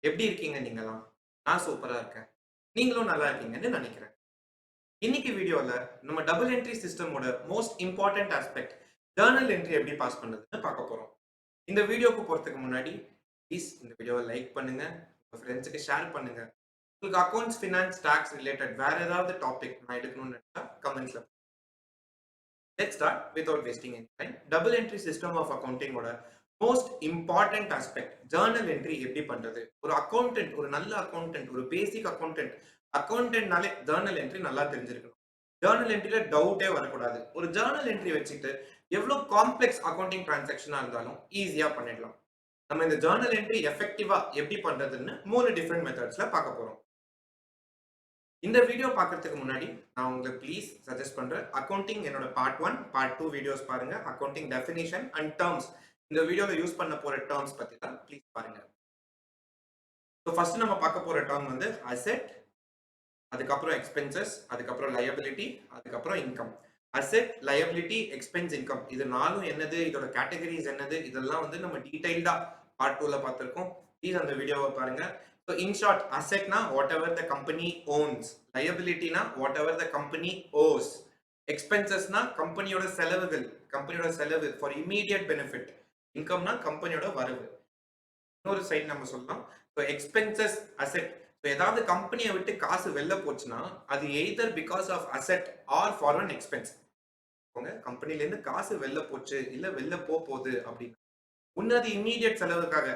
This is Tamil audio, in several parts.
எப்படி இருக்கீங்க நீங்கலாம்? நான் சூப்பரா இருக்கேன். நீங்களும் நல்லா இருக்கீங்கன்னு நெனைக்கிறேன். இன்னைக்கு வீடியோல நம்ம டபுள் என்ட்ரி சிஸ்டமோட most important aspect journal entry எப்படி பாஸ் பண்றதுன்னு பார்க்க போறோம். இந்த வீடியோக்கு போறதுக்கு முன்னாடி ப்ளீஸ் இந்த வீடியோவ லைக் பண்ணுங்க. உங்க ஃப்ரெண்ட்ஸ்க்கு ஷேர் பண்ணுங்க. உங்களுக்கு அக்கவுண்ட்ஸ், ஃபினான்ஸ், டாக்ஸ் ரிலேட்டட் வேற ஏதாவது டாபிக் நான் எடுக்கணும்னு நெனச்சா கமெண்ட்ஸ்ல let's start without wasting any time. Double entry system of அக்கவுண்டிங்கோட most important aspect journal entry எப்படி பண்றது? ஒரு அக்கவுண்டன்ட், ஒரு நல்ல அக்கவுண்டன்ட், ஒரு பேசிக் அக்கவுண்டன்ட்னாலே ஜர்னல் என்ட்ரி நல்லா தெரிஞ்சிருக்கணும். ஜர்னல் என்ட்ரில டவுட்டே வரக்கூடாது. ஒரு ஜர்னல் என்ட்ரி வச்சுட்டு எவ்வளவு காம்ப்ளெக்ஸ் அக்கவுண்டிங் டிரான்சாக்ஷனா இருந்தாலும் ஈஸியா பண்ணிடலாம். நம்ம இந்த ஜர்னல் என்ட்ரி எஃபெக்டிவா எப்படி பண்றதுன்னு 3 டிஃபரெண்ட் மெத்தட்ஸ்ல பார்க்க போறோம். இந்த வீடியோ பார்க்கறதுக்கு முன்னாடி நான் உங்களுக்கு ப்ளீஸ் சஜஸ்ட் பண்றேன். அக்கவுண்டிங் என்னோட பார்ட் 1, பார்ட் 2 வீடியோஸ் பாருங்க. Accounting definition and terms. இந்த வீடியோல யூஸ் பண்ண போற டெர்ம்ஸ் பத்தி தான் ப்ளீஸ் பாருங்க. ஸோ ஃபர்ஸ்ட் நம்ம பார்க்க போற டெர்ம் வந்து அசெட், அதுக்கப்புறம் எக்ஸ்பென்சஸ், அதுக்கப்புறம் லயபிலிட்டி, அதுக்கப்புறம் income. Asset, liability, expense, income. இது நாலும் என்னது? இதோட கேட்டகரிஸ் என்னது? இதெல்லாம் வந்து நம்ம டீடைல்டா பார்ட் 2ல பார்த்திருக்கோம். ப்ளீஸ் அந்த வீடியோவை பாருங்க. So in short, asset na whatever the company owns, liability na whatever the company owes, expenses na கம்பெனியோட செலவுகள், கம்பெனியோட செலவு for immediate benefit, income na கம்பெனியோட வரவு. இன்னொரு சைடு நம்ம சொல்லலாம். So expenses, asset. ஸோ ஏதாவது கம்பெனியை விட்டு காசு வெளில போச்சுன்னா அது either because of asset or for an expense. கம்பெனில இருந்து காசு வெளில போச்சு இல்ல வெளில போகுது அப்படின்னு ஒன்னு அது இம்மீடியட் செலவுக்காக,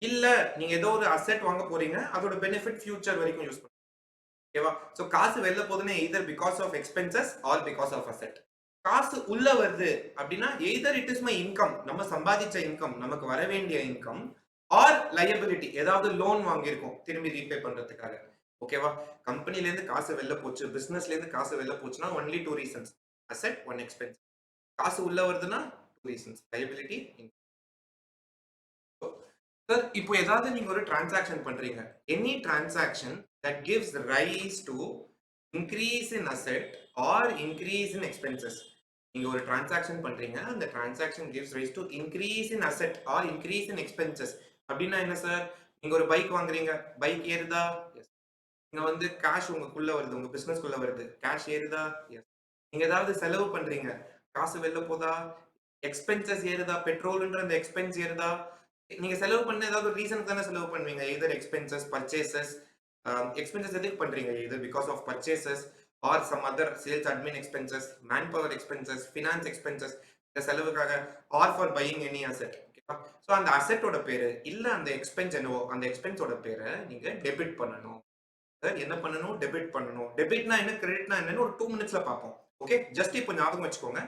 இல்ல நீங்க ஏதோ ஒரு அசெட் வாங்க போறீங்க, அதோட பெனிஃபிட் ஃபியூச்சர் வரைக்கும் யூஸ் பண்ணுங்க. ஓகேவா? சோ காசு வெளில போகுதுன்னா either because of expenses or because of asset. காசு உள்ள வருது அப்படின்னா either it is my income, நம்ம சம்பாதிச்ச இன்கம், நமக்கு வர வேண்டிய இன்கம், ஆர் லயபிலிட்டி, ஏதாவது லோன் வாங்கியிருக்கோம் திரும்பி ரீபே பண்றதுக்காக. ஓகேவா? கம்பெனில இருந்து காசு வெளில போச்சு, பிசினஸ்ல இருந்து காசு வெளில போச்சுன்னா only two reasons, asset, or expense. காசு உள்ள வருதுன்னா டூ ரீசன்ஸ், லயபிலிட்டி, சார் இப்போ ஏதாவது நீங்க ஒரு டிரான்சாக்ஷன் பண்றீங்க. Any transaction that gives rise to increase in asset or increase in expenses. நீங்க ஒரு டிரான்சாக்ஷன் பண்றீங்க. அந்த transaction gives rise to increase in asset or increase in expenses. அப்படின்னா என்ன சார்? நீங்க ஒரு பைக் வாங்குறீங்க. பைக் ஏறுதா? எஸ். நீங்க வந்து கேஷ் உங்களுக்குள்ள வருது. உங்க பிசினஸ்க்குள்ள வருது. கேஷ் ஏறுதா? எஸ். நீங்க ஏதாவது செலவு பண்றீங்க. காசு வெளில போதா? எக்ஸ்பென்சஸ் ஏறுதா? பெட்ரோல்ன்ற அந்த எக்ஸ்பென்ஸ் ஏறுதா? நீங்க செலவு பண்ண ஏதாவது ஒரு ரீசனுக்கு தானே செலவு பண்ணுவீங்க. Either expenses, purchases. எக்ஸ்பென்சஸ் எதுக்கு பண்றீங்க? Either because of purchases or some other sales admin expenses, man power expenses, finance expenses, இந்த செலவுக்காக, or for buying any asset. ஓகேவா? சோ அந்த அசெட்டோட பேரு இல்ல அந்த எக்ஸ்பென்ஸ் என்னவோ அந்த எக்ஸ்பென்ஸோட பேர நீங்க டெபிட் பண்ணணும். என்ன பண்ணணும்? டெபிட் பண்ணணும். டெபிட்னா என்ன? கிரெடிட்னா என்னன்னு ஒரு 2 மினிட்ஸ்ல பார்ப்போம். ஓகே? ஜஸ்ட் இப்போ ஞாபகம் வச்சுக்கோங்க.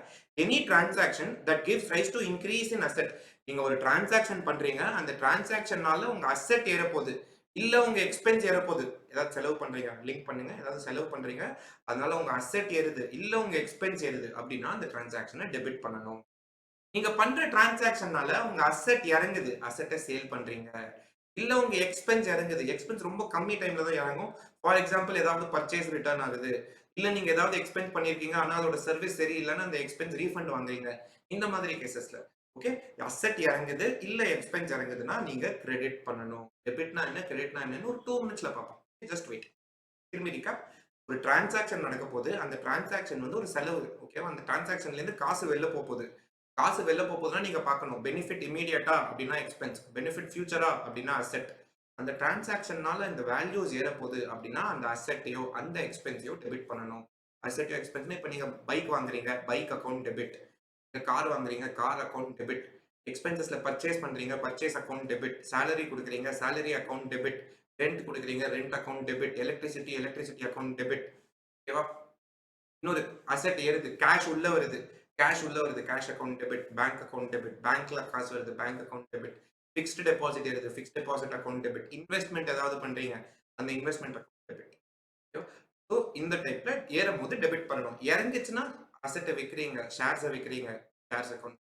Any transaction that gives rise to increase in asset. நீங்க ஒரு டிரான்சாக்ஷன் பண்றீங்க. அந்த டிரான்சாக்ஷனால உங்க அசெட் ஏறப்போகுது. இல்ல உங்க எக்ஸ்பென்ஸ் ஏறப்போகுது. ஏதாவது செலவு பண்றீங்க. லிங்க் பண்ணுங்க. ஏதாவது செலவு பண்றீங்க. அதனால உங்க அசெட் ஏறுது. இல்ல உங்க எக்ஸ்பென்ஸ் ஏறுது அப்படின்னா அந்த டிரான்சாக்ஷன டெபிட் பண்ணணும். நீங்க பண்ற டிரான்சாக்ஷனால உங்க அசெட் இறங்குது. அசெட்ட சேல் பண்றீங்க. இல்ல உங்க எக்ஸ்பென்ஸ் இறங்குது. எக்ஸ்பென்ஸ் ரொம்ப கம்மி டைம்ல தான் இறங்கும். ஃபார் எக்ஸாம்பிள் ஏதாவது பர்ச்சேஸ் ரிட்டர்ன் ஆகுது. இல்ல நீங்க ஏதாவது எக்ஸ்பென்ஸ் பண்ணியிருக்கீங்க. ஆனா அதோட சர்வீஸ் சரியில்லன்னு அந்த எக்ஸ்பென்ஸ் ரீஃபண்ட் வாங்குறீங்க. இந்த மாதிரி கேஸஸ்ல. ஓகே. அசெட் இறங்குது, இல்ல எக்ஸ்பென்ஸ் இறங்குதுன்னா நீங்க கிரெடிட் பண்ணணும். டெபிட்னா என்ன? கிரெடிட்னா என்னன்னு ஒரு 2 மினிட்ஸ்ல பார்ப்போம். Just wait. திரும்பி ரீகேப். ஒரு டிரான்சாக்ஷன் நடக்க போது. அந்த டிரான்சாக்ஷன் வந்து ஒரு செலவு. ஓகேவா? அந்த டிரான்சாக்ஷன்ல இருந்து காசு வெளில போகுது. காசு வெளில போகுதுன்னா நீங்க பார்க்கணும். பெனிஃபிட் இம்மீடியட்டா அப்படின்னா எக்ஸ்பென்ஸ். பெனிஃபிட் ஃபியூச்சரா அப்படின்னா அசெட். அந்த டிரான்சாக்ஷன்னால இந்த வேல்யூஸ் ஏறப்போகுது அப்படின்னா அந்த அசெட்டையோ அந்த எக்ஸ்பென்ஸையோ டெபிட் பண்ணணும். அசெட்டையோ எக்ஸ்பென்ஸ்னா இப்ப நீங்க பைக் வாங்குறீங்க. Bike account debit. நீங்க கார் வாங்குறீங்க. Car account debit. எக்ஸ்பென்சஸ்ல பர்ச்சேஸ் பண்றீங்க. Purchase account debit. சேலரி குடுக்குறீங்க. Salary account debit. ரென்ட் குடுக்குறீங்க. Rent account debit. Electricity, electricity account debit. ஓகேவா? இன்னொரு அசெட் ஏறுது. கேஷ் உள்ள வருது. கேஷ் உள்ள வருது. Cash account debit. Bank account debit. பேங்க்ல காசு வருது. Bank account debit. Fixed deposit ஏறுது. Fixed deposit account debit. Investment ஏதாவது பண்றீங்க. அந்த இன்வெஸ்ட்மென்ட் அக்கவுண்ட் டெபிட். ஓகேவா? சோ இந்த டைப்ல ஏறும்போது டெபிட் பண்ணணும். இறங்குச்சுன்னா அசெட்ட விக்கிறீங்க. ஷேர்ஸ விக்கிறீங்க. Shares account.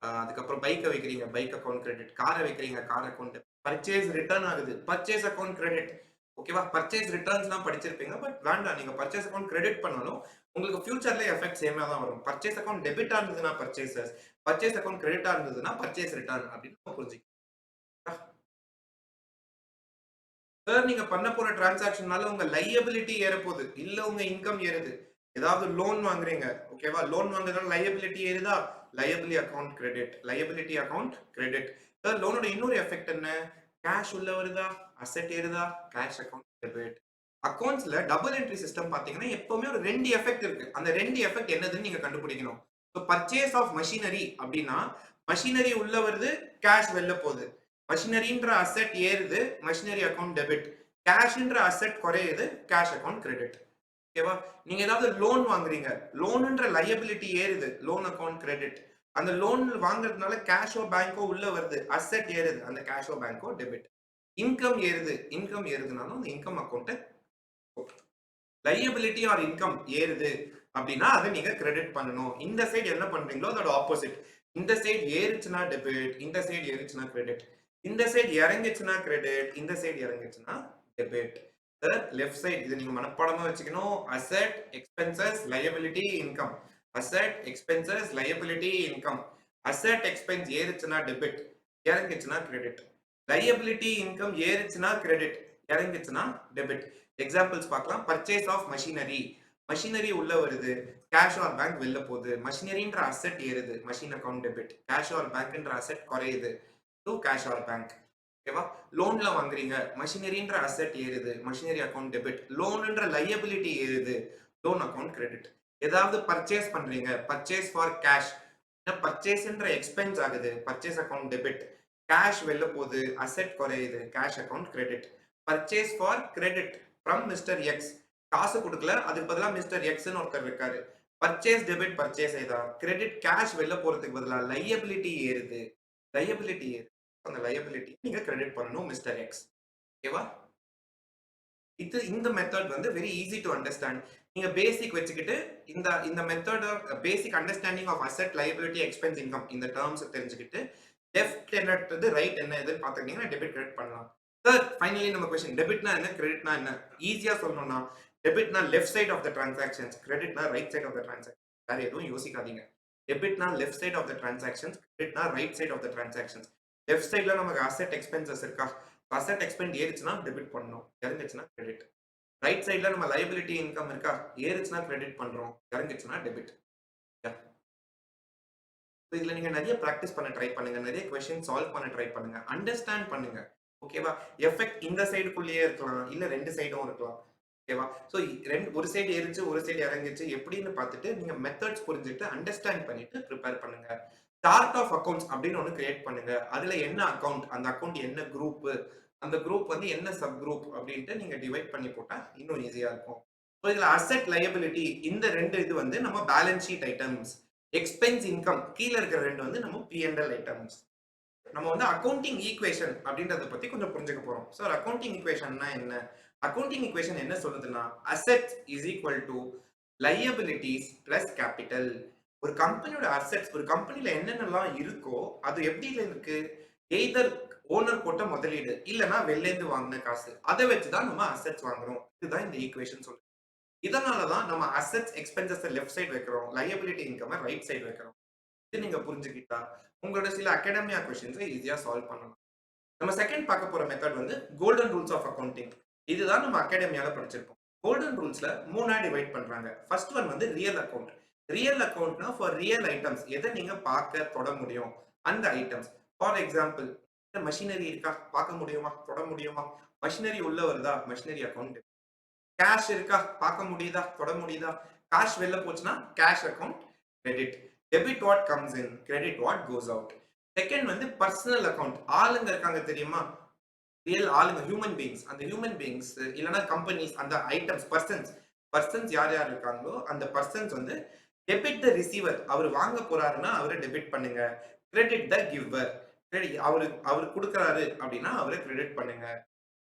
அதுக்கப்புறம் பைக்க விக்கிறீங்க. Bike account credit. கார விக்கிறீங்க. Car account. பர்ச்சேஸ் ரிட்டர்ன் ஆகுது. Purchase account credit. ஓகேவா? பர்ச்சேஸ் ரிட்டர்ன்ஸ்லாம் படிச்சிருப்பீங்க. பட் வேண்டாம். நீங்க பர்ச்சேஸ் அக்கவுண்ட் கிரெடிட் பண்ணாலும் உங்களுக்கு ஃபியூச்சர்ல எஃபெக்ட் சேமா தான் வரும். பர்ச்சேஸ் அக்கவுண்ட் டெபிட்டா இருந்ததுன்னா பர்ச்சேசஸ், பர்ச்சேஸ் அக்கவுண்ட் கிரெடிட்டா இருந்ததுன்னா பர்ச்சேஸ் ரிட்டர்ன் அப்படின்னு நம்ம புரிஞ்சுக்கலாம். சார் நீங்க பண்ண போற டிரான்சாக்ஷன்னால உங்க லையபிலிட்டி ஏறப்போகுது. இல்ல உங்க இன்கம் ஏறுது. ஏதாவது லோன் வாங்குறீங்க. ஓகேவா? லோன் வாங்குறதுனால லையபிலிட்டி ஏறுதா? Liability account credit. Liability account credit. Sir லோனோட இன்னொரு எஃபெக்ட் என்ன? கேஷ் உள்ள வருதா? அசெட் ஏறுதா? Cash account debit. அக்கவுண்ட்ஸ்ல டபுள் என்ட்ரி சிஸ்டம் பாத்தீங்கன்னா எப்பவுமே ஒரு 2 எஃபெக்ட் இருக்கு. அந்த 2 எஃபெக்ட் என்னதுன்னு நீங்க கண்டுபிடிக்கணும். சோ பர்ச்சேஸ் ஆஃப் மெஷினரி அப்படின்னா, மெஷினரி உள்ள வருது, கேஷ் வெளில போகுது. மெஷினரின்ற அசெட் ஏறுது, மெஷினரி அக்கவுண்ட் டெபிட். கேஷ்ன்ற அசெட் குறையுது, கேஷ் அக்கவுண்ட் கிரெடிட். ஓகேவா? நீங்க ஏதாவது லோன் வாங்குறீங்க. லோன்ன்ற லையபிலிட்டி ஏறுது, லோன் அக்கவுண்ட் கிரெடிட். அந்த லோன் வாங்குறதுனால கேஷோ பேங்கோ உள்ள வருது, அசெட் ஏறுது, அந்த கேஷோ பேங்கோ டெபிட். இன்கம் ஏறுது, இன்கம் ஏறுதுனாலும் அந்த income account liability or income ஏறுது அப்படின்னா அதை நீங்க கிரெடிட் பண்ணணும். இந்த சைடு என்ன பண்றீங்களோ அதோட ஆப்போசிட். இந்த சைடு ஏறுச்சுன்னா டெபிட், இந்த சைடு ஏறுச்சுன்னா கிரெடிட். இந்த சைடு இறங்குச்சுன்னா கிரெடிட், இந்த சைடு இறங்குச்சுன்னா டெபிட். லெஃப்ட் சைடு இது நீங்க மனப்பாடமா வச்சுக்கணும். Asset, expenses, liability, income. Asset, expenses, liability, income. Asset expense ஏறுச்சுன்னா டெபிட், இறங்குச்சுன்னா கிரெடிட். லையபிலிட்டி இன்கம் ஏறுச்சுன்னா கிரெடிட், இறங்குச்சுன்னா டெபிட். எக்ஸாம்பிள்ஸ் பார்க்கலாம். Purchase of machinery. மெஷினரி உள்ள வருது, கேஷ் ஆர் பேங்க் வெளில போகுது. மெஷினரின்ற அசெட் ஏறுது, machine account debit. Cash or பேங்க்ன்ற அசெட் குறையுது, டு கேஷ் ஆர் பேங்க். ஓகேவா? லோன்ல வாங்குறீங்க, மெஷினரின்ற அசெட் ஏறுது, மெஷினரி அக்கவுண்ட் டெபிட். லோன்ன்ற லையபிலிட்டி ஏறுது, லோன் அக்கவுண்ட் கிரெடிட். ஏதாவது பர்ச்சேஸ் பண்றீங்க, பர்ச்சேஸ் ஃபார் கேஷ். பர்ச்சேஸ்ன்ற எக்ஸ்பென்ஸ் ஆகுது, பர்ச்சேஸ் அக்கவுண்ட் டெபிட். கேஷ் வெளில போகுது, அசெட் குறையுது, cash account credit. Purchase for credit from mister X. காசு கொடுக்கல, அதுக்கு பதிலா மிஸ்டர் எக்ஸ்னு ஒருத்தர் இருக்காரு. பர்ச்சேஸ் டெபிட் பர்ச்சேஸ் ஆயிதா, கிரெடிட் கேஷ் வெளில போறதுக்கு பதிலா லையபிலிட்டி ஏறுது, லையபிலிட்டி ஏறுது. அந்த லையபிலிட்டி நீங்க கிரெடிட் பண்ணணும் மிஸ்டர் எக்ஸ். ஓகேவா? இந்த மெத்தட் வந்து வெரி ஈஸி டு அண்டர்ஸ்டாண்ட். நீங்க பேசிக் வச்சுக்கிட்டு இந்த இந்த method basic understanding of asset, liability, expense, income இந்த டேர்ம்ஸ் தெரிஞ்சுக்கிட்டு லெஃப்ட் என்னது ரைட் என்ன எதுன்னு பாத்துக்கிட்டீங்கன்னா டெபிட் கிரெடிட் பண்ணலாம். சார் ஃபைனலி நம்ம கொஸ்டின் டெபிட்னா என்ன, கிரெடிட்னா என்ன? ஈஸியா சொல்லணும்னா டெபிட்னா left side of the transactions, கிரெடிட்னா right side of the transaction. வேற எதுவும் யோசிக்காதீங்க. டெபிட்னா left side of the transactions, கிரெடிட்னா right side of the transactions. Left சைட்ல நமக்கு அசெட் எக்ஸ்பென்சஸ் இருக்கா, அசெட் எக்ஸ்பென்ஸ் ஏறுச்சுன்னா டெபிட் பண்ணணும், இறங்குச்சுன்னா கிரெடிட். ரைட் சைட்ல நம்ம லைபிலிட்டி இன்கம் இருக்கா, ஏறுச்சுன்னா கிரெடிட் பண்றோம், இறங்குச்சுன்னா டெபிட். இதுல நீங்க நிறைய பிராக்டிஸ் பண்ண ட்ரை பண்ணுங்க, நிறைய கொஸ்டின் சால்வ் பண்ண ட்ரை பண்ணுங்க, அண்டர்ஸ்டாண்ட் பண்ணுங்க. ஓகேவா? எஃபெக்ட் இந்த சைடுக்குள்ளேயே இருக்கலாம், இல்ல ரெண்டு சைடும் இருக்கலாம். ஓகேவா? சோ ஒரு சைடு ஏறிச்சு, ஒரு சைடு இறங்கிச்சு எப்படின்னு பார்த்துட்டு நீங்க மெத்தட்ஸ் புரிஞ்சுட்டு அண்டர்ஸ்டாண்ட் பண்ணிட்டு ப்ரிப்பேர் பண்ணுங்க. சார்ட் ஆஃப் அக்கவுண்ட்ஸ் அப்படின்னு ஒன்னு கிரியேட் பண்ணுங்க. அதுல என்ன அக்கவுண்ட், அந்த அக்கவுண்ட் என்ன குரூப், அந்த குரூப் வந்து என்ன சப் குரூப் அப்படின்ட்டு நீங்க டிவைட் பண்ணி போட்டா இன்னும் ஈஸியா இருக்கும். ஸோ இதுல அசெட், லையபிலிட்டி இந்த ரெண்டு இது வந்து நம்ம balance sheet items. Expense, income கீழ இருக்கிற ரெண்டு வந்து நம்ம P&L ஐட்டம்ஸ். நம்ம வந்து அக்கவுண்டிங் ஈக்குவேஷன் அப்படின்றத பத்தி கொஞ்சம் புரிஞ்சுக்க போறோம். சார் அக்கவுண்டிங் ஈக்குவேஷன்னா என்ன? அக்கவுண்டிங் ஈக்குவேஷன் என்ன சொல்லுதுன்னா assets is equal to liabilities plus capital. ஒரு கம்பெனியோட அசெட்ஸ், ஒரு கம்பெனில என்னென்னலாம் இருக்கோ அது எப்படில இருக்கு? எய்தர் ஓனர் போட்ட முதலீடு இல்லனா வெளிலேந்து வாங்கின காசு, அதை வச்சு தான் நம்ம அசெட்ஸ் வாங்குறோம். இதுதான் இந்த ஈக்குவேஷன் சொல்லுது. இதனால தான் நம்ம அசெட்ஸ் எக்ஸ்பென்சஸ் லெஃப்ட் சைடு வைக்கிறோம், லையபிலிட்டி இன்கம் ரைட் சைடு வைக்கிறோம். இது நீங்க புரிஞ்சுக்கிட்டா உங்களோட சில அகாடமியா கொஸ்டின்ஸை ஈஸியா சால்வ் பண்ணலாம். நம்ம செகண்ட் பார்க்க போற மெத்தட் வந்து கோல்டன் ரூல்ஸ் ஆஃப் அக்கவுண்டிங். இதுதான் நம்ம அகாடமியால படிச்சிருப்போம். கோல்டன் ரூல்ஸ்ல மூணா டிவைட் பண்றாங்க. ஃபர்ஸ்ட் ஒன் வந்து ரியல் அக்கவுண்ட். ரியல் அக்கவுண்ட்னா ஃபார் ரியல் ஐட்டம்ஸ், எதை நீங்க பார்க்க தொட முடியும் அந்த ஐட்டம்ஸ். ஃபார் எக்ஸாம்பிள் மெஷினரி இருக்கா, பார்க்க முடியுமா, தொட முடியுமா? மெஷினரி உள்ள வருதா, மெஷினரி அக்கவுண்ட். கேஷ் இருக்கா, பார்க்க முடியுதா, தொட முடியுதா? கேஷ் வெளில போச்சுன்னா cash account credit. Debit what comes in, credit what goes out. Second வந்து பர்சனல் அக்கவுண்ட். ஆளுங்க இருக்காங்க தெரியுமா, ரியல் ஆளுங்க, ஹியூமன் பீயிங்ஸ். அந்த ஹியூமன் பீயிங்ஸ் இல்லனா கம்பெனிஸ், அந்த ஐட்டம்ஸ், பர்சன்ஸ். பர்சன்ஸ் யார் யார் இருக்காங்களோ அந்த பர்சன்ஸ் வந்து டெபிட் த ரிசீவர். அவர் வாங்க போறாருன்னா அவரை டெபிட் பண்ணுங்க. கிரெடிட் த கிவர். அவர் கொடுக்கறாரு அப்படின்னா அவரை கிரெடிட் பண்ணுங்க.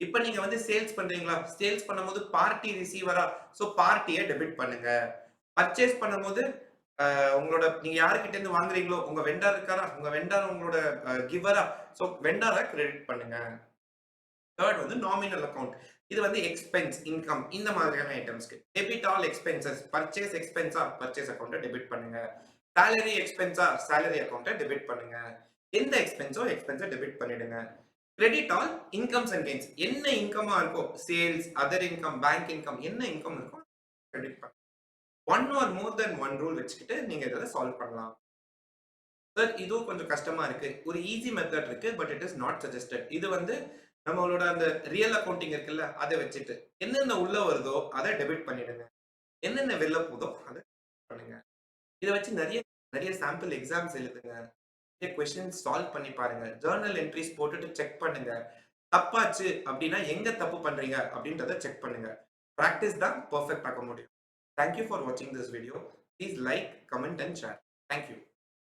இப்ப நீங்க வந்து சேல்ஸ் பண்றீங்களா, சேல்ஸ் பண்ணும்போது பார்ட்டி ரிசீவரா, சோ பார்ட்டியை டெபிட் பண்ணுங்க. பர்ச்சேஸ் பண்ணும்போது உங்களோட நீங்க யார்கிட்ட இருந்து வாங்குறீங்களோ உங்க வெண்டார் இருக்காரா, உங்க வெண்டார் உங்களோட கிவரா, சோ வெண்டார கிரெடிட் பண்ணுங்க. தேர்ட் வந்து நாமினல் அக்கவுண்ட். இது வந்து எக்ஸ்பென்ஸ், இன்கம் இந்த மாதிரியான ஐட்டம்ஸ்க்கு. Debit all expenses. பர்ச்சேஸ் எக்ஸ்பென்ஸா, பர்ச்சேஸ் அக்கவுண்ட்டை டெபிட் பண்ணுங்க. சாலரி எக்ஸ்பென்ஸா, சாலரி அக்கவுண்ட்டை டெபிட் பண்ணுங்க. எந்த எக்ஸ்பென்ஸோ எக்ஸ்பென்ஸை டெபிட் பண்ணிடுங்க. Credit all incomes and gains. என்ன இன்கமா இருக்கோ, sales, other income, bank income, என்ன இன்கம் இருக்கோ கிரெடிட் பண்ணலாம். One or more then one rule வச்சுக்கிட்டு நீங்க இதை சால்வ் பண்ணலாம். சார் இதுவும் கொஞ்சம் கஷ்டமா இருக்கு. ஒரு ஈஸி மெத்தட் இருக்கு. But it is not suggested. இது வந்து நம்மளோட அந்த ரியல் அக்கவுண்டிங் இருக்குல்ல, அதை வச்சுட்டு என்னென்ன உள்ள வருதோ அதை டெபிட் பண்ணிடுங்க. என்னென்ன வெளில போதோ அதை பண்ணுங்க. இதை வச்சு நிறைய நிறைய சாம்பிள் எக்ஸாம்ஸ் எழுதுங்க. நிறைய கொஸ்டின்ஸ் சால்வ் பண்ணி பாருங்க. ஜர்னல் என்ட்ரிஸ் போட்டுட்டு செக் பண்ணுங்க. தப்பாச்சு அப்படின்னா எங்க தப்பு பண்றீங்க அப்படின்றத செக் பண்ணுங்க. பிராக்டிஸ் தான் பெர்ஃபெக்ட் ஆக்க முடியும். தேங்க் யூ ஃபார் வாட்சிங் this video. Please like, comment and share. Thank you.